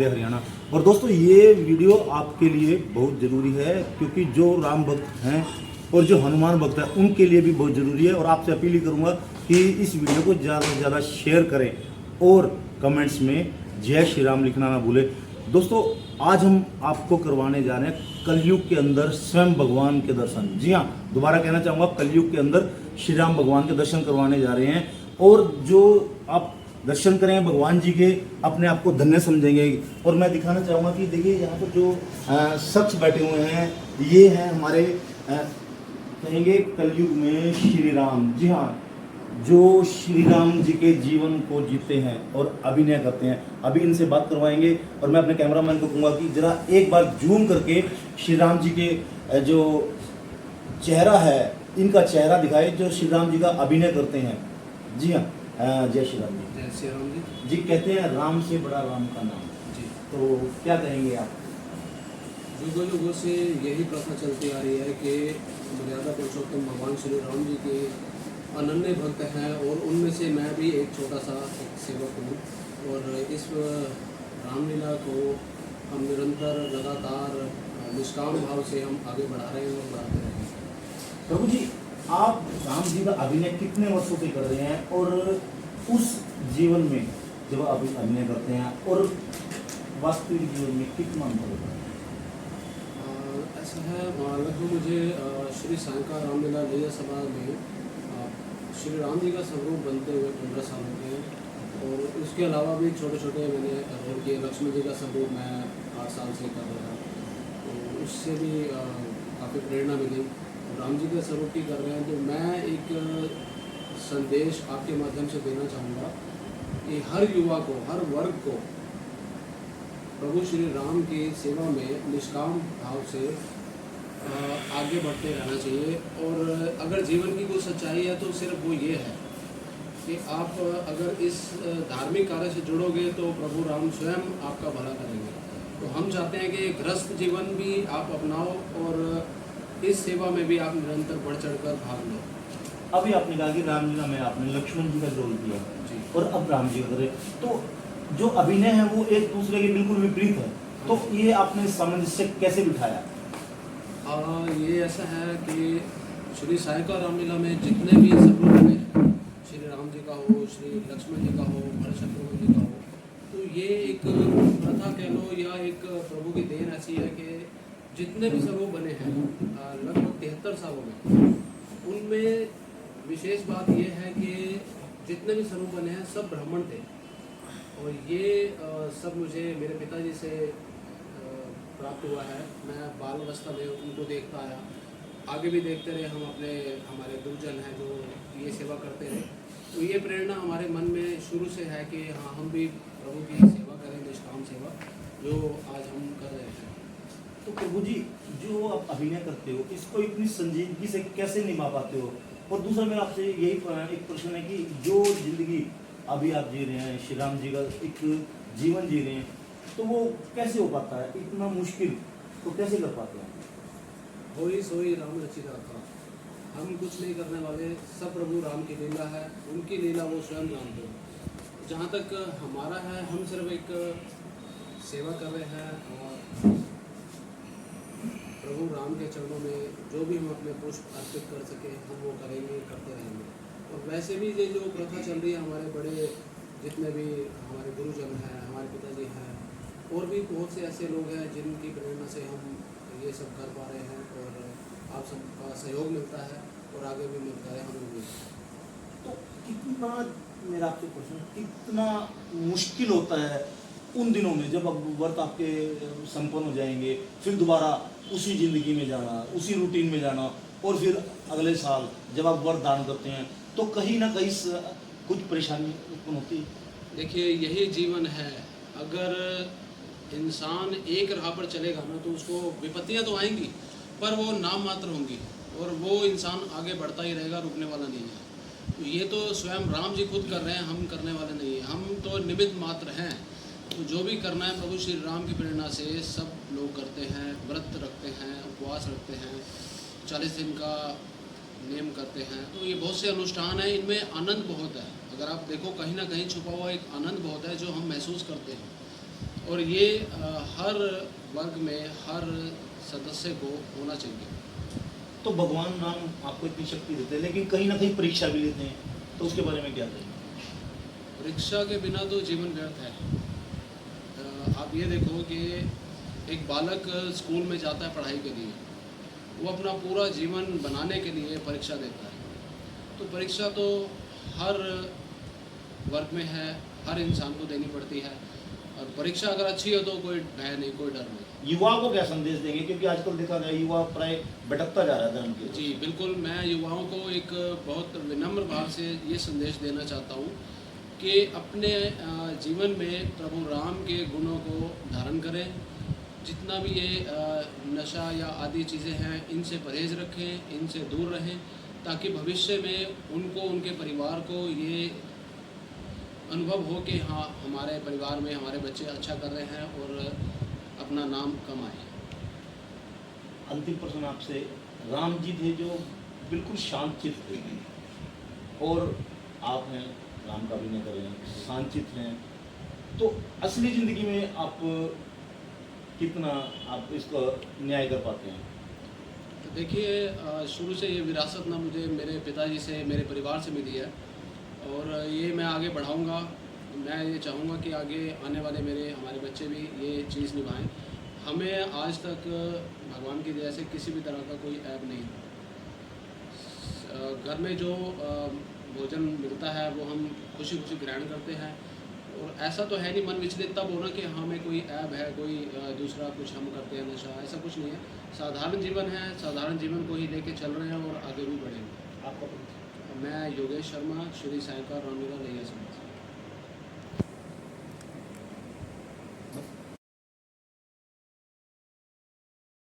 हरियाणा। और दोस्तों ये वीडियो आपके लिए बहुत ज़रूरी है क्योंकि जो राम भक्त हैं और जो हनुमान भक्त हैं उनके लिए भी बहुत ज़रूरी है। और आपसे अपील ही करूँगा कि इस वीडियो को ज़्यादा से ज़्यादा शेयर करें और कमेंट्स में जय श्री राम लिखना ना भूलें। दोस्तों आज हम आपको करवाने जा रहे हैं कलयुग के अंदर स्वयं भगवान के दर्शन। जी हाँ, दोबारा कहना चाहूँगा, कलयुग के अंदर श्री राम भगवान के दर्शन करवाने जा रहे हैं। और जो आप दर्शन करें भगवान जी के, अपने आप को धन्य समझेंगे। और मैं दिखाना चाहूँगा कि देखिए यहाँ पर जो शख्स बैठे हुए हैं ये हैं हमारे कहेंगे कलयुग में श्री राम। जी हाँ, जो श्री राम जी के जीवन को जीते हैं और अभिनय करते हैं। अभी इनसे बात करवाएंगे और मैं अपने कैमरामैन को कहूँगा कि जरा एक बार जूम करके श्री राम जी के जो चेहरा है इनका चेहरा दिखाए जो श्री राम जी का अभिनय करते हैं। जी हाँ, जय श्री राम जी। जय श्री राम जी। जी कहते हैं राम से बड़ा राम का नाम जी, तो क्या कहेंगे आप? युगों युगों से यही प्रथा चलती आ रही है कि मर्यादा पुरुषोत्तम भगवान श्री राम जी के अनन्य भक्त हैं और उनमें से मैं भी एक छोटा सा एक सेवक हूँ। और इस रामलीला को हम निरंतर लगातार निष्काम भाव से हम आगे बढ़ा रहे हैं और बढ़ाते रहेंगे। प्रभु जी, आप राम जी का अभिनय कितने वर्षों से कर रहे हैं और उस जीवन में जब आप अभिनय करते हैं और वास्तविक जीवन में कितना अंतर होता है? ऐसा है, लगभग मुझे श्री साईं रामलीला लीला सभा में श्री राम जी का स्वरूप बनते हुए 15 साल हो गए हैं। और उसके अलावा भी छोटे छोटे मैंने रोल किए। लक्ष्मण जी का स्वरूप मैं 8 साल से कर रहा था, तो उससे भी काफ़ी प्रेरणा मिली। राम जी के स्वरूप की कर रहे हैं, तो मैं एक संदेश आपके माध्यम से देना चाहूँगा कि हर युवा को, हर वर्ग को प्रभु श्री राम की सेवा में निष्काम भाव से आगे बढ़ते रहना चाहिए। और अगर जीवन की कोई सच्चाई है तो सिर्फ वो ये है कि आप अगर इस धार्मिक कार्य से जुड़ोगे तो प्रभु राम स्वयं आपका भला करेंगे। तो हम चाहते हैं कि गृहस्थ जीवन भी आप अपनाओ और इस सेवा में भी आप निरंतर बढ़ चढ़कर भाग लो। अभी आपने कहा कि रामलीला में आपने लक्ष्मण जी का रोल किया जी, और अब राम जी का करे, तो जो अभिनय है वो एक दूसरे के बिल्कुल विपरीत है, तो ये आपने सामंजस्य कैसे बिठाया? ये ऐसा है कि श्री साईं रामलीला में जितने भी स्वरूप हैं, श्री राम जी का हो, श्री लक्ष्मण जी का हो, भरत शत्रुघ्न जी का हो, तो ये एक प्रथा कह लो या एक प्रभु की देन ऐसी है कि जितने भी स्वरूप बने हैं लगभग 73 सालों में, उनमें विशेष बात ये है कि जितने भी स्वरूप बने हैं सब ब्राह्मण थे। और ये सब मुझे मेरे पिताजी से प्राप्त हुआ है। मैं बाल अवस्था में उनको देखता आया, आगे भी देखते रहे। हम हमारे गुरुजन हैं जो ये सेवा करते रहे, तो ये प्रेरणा हमारे मन में शुरू से है कि हाँ, हम भी प्रभु की सेवा करें, निष्काम सेवा जो आज हम कर रहे हैं। तो प्रभु जी, जो आप अभिनय करते हो इसको इतनी संजीदगी से कैसे निभा पाते हो? और दूसरा मेरा आपसे यही एक प्रश्न है कि जो जिंदगी अभी आप जी रहे हैं, श्री राम जी का एक जीवन जी रहे हैं, तो वो कैसे हो पाता है? इतना मुश्किल तो कैसे कर पाते हैं? होई सोई राम रचि राखा। हम कुछ नहीं करने वाले, सब प्रभु राम की लीला है, उनकी लीला वो स्वयं जानते हैं। जहाँ तक हमारा है, हम सिर्फ एक सेवा कर रहे हैं और प्रभु राम के चरणों में जो भी हम अपने पुष्प अर्पित कर सके हम वो करेंगे, करते रहेंगे। और वैसे भी ये जो प्रथा चल रही है, हमारे बड़े जितने भी हमारे गुरुजन हैं, हमारे पिताजी हैं, और भी बहुत से ऐसे लोग हैं जिनकी प्रेरणा से हम ये सब कर पा रहे हैं और आप सबका सहयोग मिलता है और आगे भी मिलता है हमें भी। तो कितना, मेरा आपसे प्रश्न, कितना मुश्किल होता है उन दिनों में जब अब व्रत आपके संपन्न हो जाएंगे, फिर दोबारा उसी ज़िंदगी में जाना, उसी रूटीन में जाना, और फिर अगले साल जब आप व्रत दान करते हैं तो कहीं ना कहीं कुछ परेशानी उत्पन्न होती है? देखिए, यही जीवन है। अगर इंसान एक राह पर चलेगा ना तो उसको विपत्तियां तो आएंगी पर वो नाम मात्र होंगी और वो इंसान आगे बढ़ता ही रहेगा, रुकने वाला नहीं है। तो ये तो स्वयं राम जी खुद कर रहे हैं, हम करने वाले नहीं हैं, हम तो निमित्त मात्र हैं। तो जो भी करना है प्रभु श्री राम की प्रेरणा से सब लोग करते हैं, व्रत रखते हैं, उपवास रखते हैं, 40 दिन का नेम करते हैं। तो ये बहुत से अनुष्ठान हैं, इनमें आनंद बहुत है। अगर आप देखो कहीं ना कहीं छुपा हुआ एक आनंद बहुत है जो हम महसूस करते हैं। और ये हर वर्ग में हर सदस्य को होना चाहिए। तो भगवान राम आपको इतनी शक्ति देते हैं, लेकिन कहीं ना कहीं परीक्षा भी लेते हैं, तो उसके बारे में क्या कहेंगे? परीक्षा के बिना तो जीवन व्यर्थ है। आप ये देखो कि एक बालक स्कूल में जाता है पढ़ाई के लिए, वो अपना पूरा जीवन बनाने के लिए परीक्षा देता है। तो परीक्षा तो हर वर्ग में है, हर इंसान को देनी पड़ती है, और परीक्षा अगर अच्छी हो तो कोई भय नहीं, कोई डर नहीं। युवाओं को क्या संदेश देंगे, क्योंकि आजकल देखा गया युवा प्राय भटकता जा रहा है धर्म के? जी बिल्कुल, मैं युवाओं को एक बहुत विनम्र भाव से ये संदेश देना चाहता हूँ कि अपने जीवन में प्रभु राम के गुणों को धारण करें। जितना भी ये नशा या आदि चीज़ें हैं, इनसे परहेज़ रखें, इनसे दूर रहें, ताकि भविष्य में उनको, उनके परिवार को ये अनुभव हो कि हाँ, हमारे परिवार में हमारे बच्चे अच्छा कर रहे हैं और अपना नाम कमाएं। अंतिम प्रश्न आपसे, राम जी थे जो बिल्कुल शांतचित्त थे, और आप हैं राम का अभिनय कर रहे हैं, शांतचित्त हैं, तो असली ज़िंदगी में आप कितना आप इसका न्याय कर पाते हैं? तो देखिए, शुरू से ये विरासत ना मुझे मेरे पिताजी से, मेरे परिवार से मिली है, और ये मैं आगे बढ़ाऊंगा। मैं ये चाहूँगा कि आगे आने वाले हमारे बच्चे भी ये चीज़ निभाएं। हमें आज तक भगवान की दया से किसी भी तरह का कोई ऐब नहीं। घर में जो भोजन मिलता है वो हम खुशी खुशी ग्रहण करते हैं, और ऐसा तो है नहीं मन विचलित तब होना कि हमें कोई ऐब है, कोई दूसरा कुछ हम करते हैं नशा, ऐसा कुछ नहीं है। साधारण जीवन है, साधारण जीवन को ही लेके चल रहे हैं और आगे भी बढ़ेंगे। आपका? मैं योगेश शर्मा, श्री साईकार रामलीला लैया समाज।